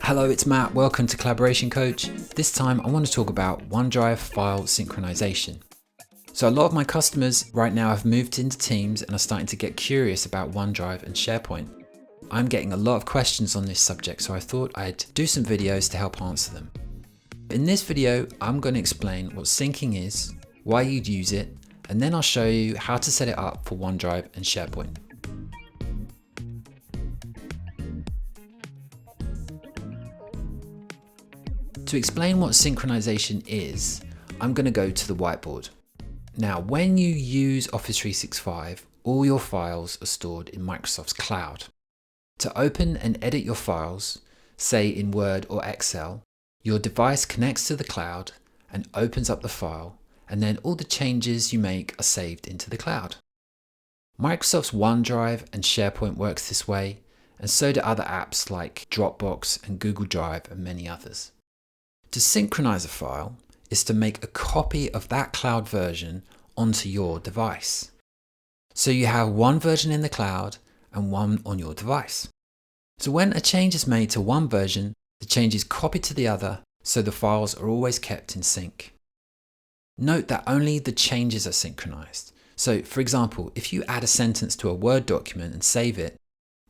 Hello, it's Matt. Welcome to Collaboration Coach. This time I want to talk about OneDrive file synchronization. So a lot of my customers right now have moved into Teams and are starting to get curious about OneDrive and SharePoint. I'm getting a lot of questions on this subject, so I thought I'd do some videos to help answer them. In this video, I'm going to explain what syncing is, why you'd use it, and then I'll show you how to set it up for OneDrive and SharePoint. To explain what synchronization is, I'm going to go to the whiteboard. Now, when you use Office 365, all your files are stored in Microsoft's cloud. To open and edit your files, say in Word or Excel, your device connects to the cloud and opens up the file, and then all the changes you make are saved into the cloud. Microsoft's OneDrive and SharePoint works this way, and so do other apps like Dropbox and Google Drive and many others. To synchronize a file is to make a copy of that cloud version onto your device. So you have one version in the cloud and one on your device. So when a change is made to one version, the change is copied to the other, so the files are always kept in sync. Note that only the changes are synchronized. So for example, if you add a sentence to a Word document and save it,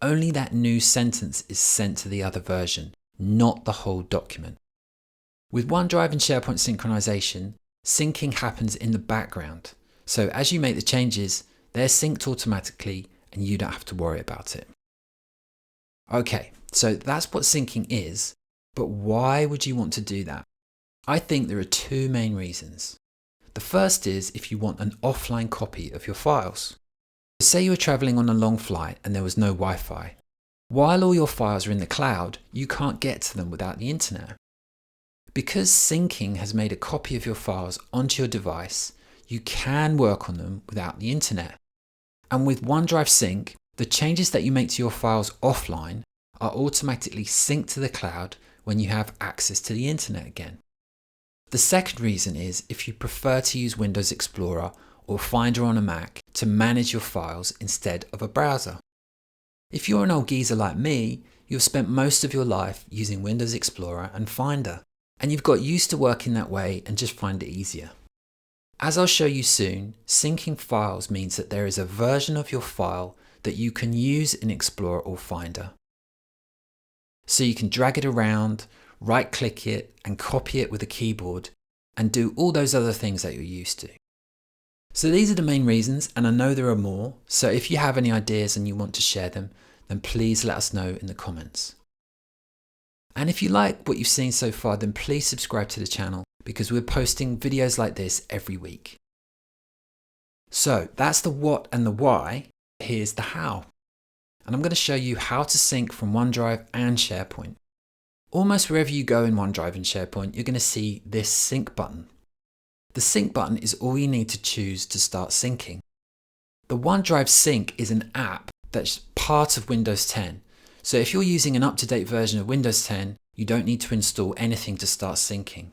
only that new sentence is sent to the other version, not the whole document. With OneDrive and SharePoint synchronization, syncing happens in the background. So as you make the changes, they're synced automatically and you don't have to worry about it. Okay, so that's what syncing is, but why would you want to do that? I think there are two main reasons. The first is if you want an offline copy of your files. Say you were traveling on a long flight and there was no Wi-Fi. While all your files are in the cloud, you can't get to them without the internet. Because syncing has made a copy of your files onto your device, you can work on them without the internet. And with OneDrive Sync, the changes that you make to your files offline are automatically synced to the cloud when you have access to the internet again. The second reason is if you prefer to use Windows Explorer or Finder on a Mac to manage your files instead of a browser. If you're an old geezer like me, you've spent most of your life using Windows Explorer and Finder, and you've got used to working that way and just find it easier. As I'll show you soon, syncing files means that there is a version of your file that you can use in Explorer or Finder. So you can drag it around, right-click it and copy it with a keyboard and do all those other things that you're used to. So these are the main reasons, and I know there are more, so if you have any ideas and you want to share them, then please let us know in the comments. And if you like what you've seen so far, then please subscribe to the channel because we're posting videos like this every week. So that's the what and the why. Here's the how. And I'm going to show you how to sync from OneDrive and SharePoint. Almost wherever you go in OneDrive and SharePoint, you're going to see this sync button. The sync button is all you need to choose to start syncing. The OneDrive Sync is an app that's part of Windows 10. So if you're using an up-to-date version of Windows 10, you don't need to install anything to start syncing.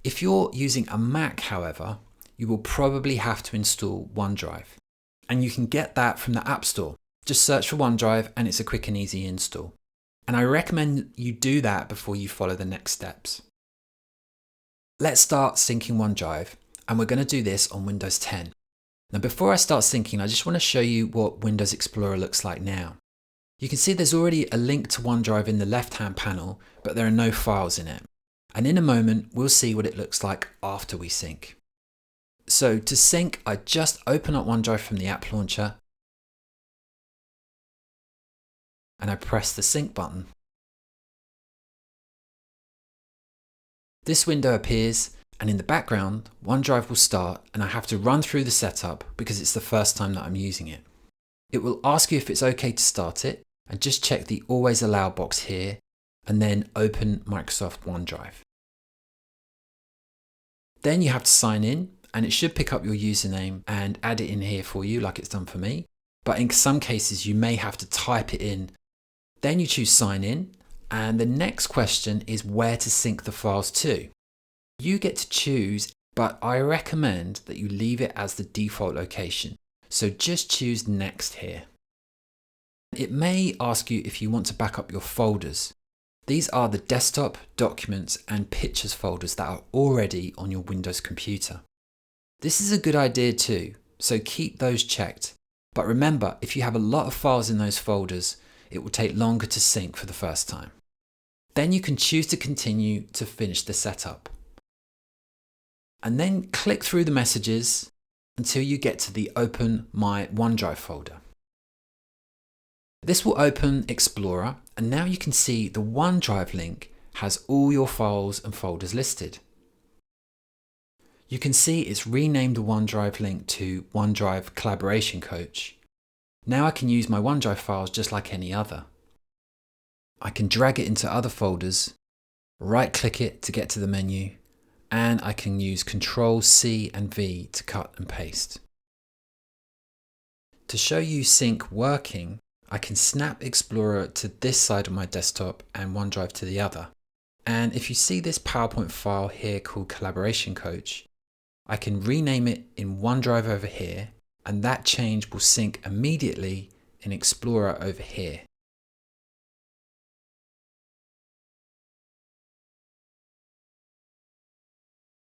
If you're using a Mac, however, you will probably have to install OneDrive. And you can get that from the App Store. Just search for OneDrive and it's a quick and easy install. And I recommend you do that before you follow the next steps. Let's start syncing OneDrive, and we're going to do this on Windows 10. Now before I start syncing, I just want to show you what Windows Explorer looks like now. You can see there's already a link to OneDrive in the left-hand panel, but there are no files in it. And in a moment, we'll see what it looks like after we sync. So to sync, I just open up OneDrive from the app launcher and I press the sync button. This window appears, and in the background, OneDrive will start and I have to run through the setup because it's the first time that I'm using it. It will ask you if it's okay to start it, and just check the Always Allow box here, and then open Microsoft OneDrive. Then you have to sign in, and it should pick up your username and add it in here for you like it's done for me. But in some cases you may have to type it in. Then you choose sign in, and the next question is where to sync the files to. You get to choose, but I recommend that you leave it as the default location. So just choose next here. It may ask you if you want to back up your folders. These are the desktop, documents, and pictures folders that are already on your Windows computer. This is a good idea too, so keep those checked. But remember, if you have a lot of files in those folders, it will take longer to sync for the first time. Then you can choose to continue to finish the setup. And then click through the messages until you get to the Open My OneDrive folder. This will open Explorer, and now you can see the OneDrive link has all your files and folders listed. You can see it's renamed the OneDrive link to OneDrive Collaboration Coach. Now I can use my OneDrive files just like any other. I can drag it into other folders, right-click it to get to the menu, and I can use Ctrl+C and V to cut and paste. To show you sync working, I can snap Explorer to this side of my desktop and OneDrive to the other. And if you see this PowerPoint file here called Collaboration Coach, I can rename it in OneDrive over here, and that change will sync immediately in Explorer over here.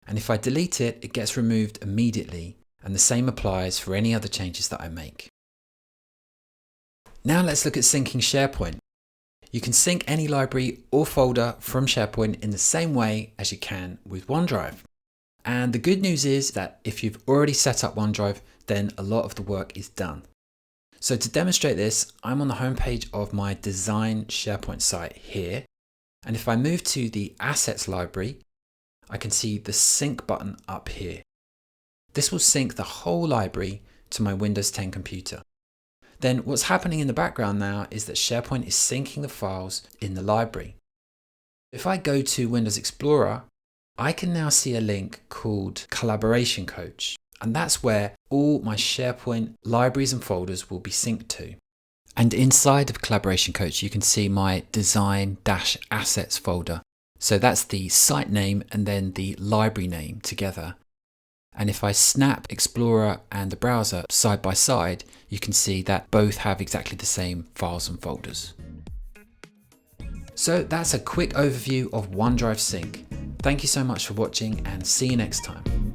And if I delete it, it gets removed immediately, and the same applies for any other changes that I make. Now let's look at syncing SharePoint. You can sync any library or folder from SharePoint in the same way as you can with OneDrive. And the good news is that if you've already set up OneDrive, then a lot of the work is done. So to demonstrate this, I'm on the homepage of my Design SharePoint site here. And if I move to the Assets library, I can see the Sync button up here. This will sync the whole library to my Windows 10 computer. Then what's happening in the background now is that SharePoint is syncing the files in the library. If I go to Windows Explorer, I can now see a link called Collaboration Coach, and that's where all my SharePoint libraries and folders will be synced to. And inside of Collaboration Coach, you can see my Design-Assets folder. So that's the site name and then the library name together. And if I snap Explorer and the browser side by side, you can see that both have exactly the same files and folders. So that's a quick overview of OneDrive Sync. Thank you so much for watching, and see you next time.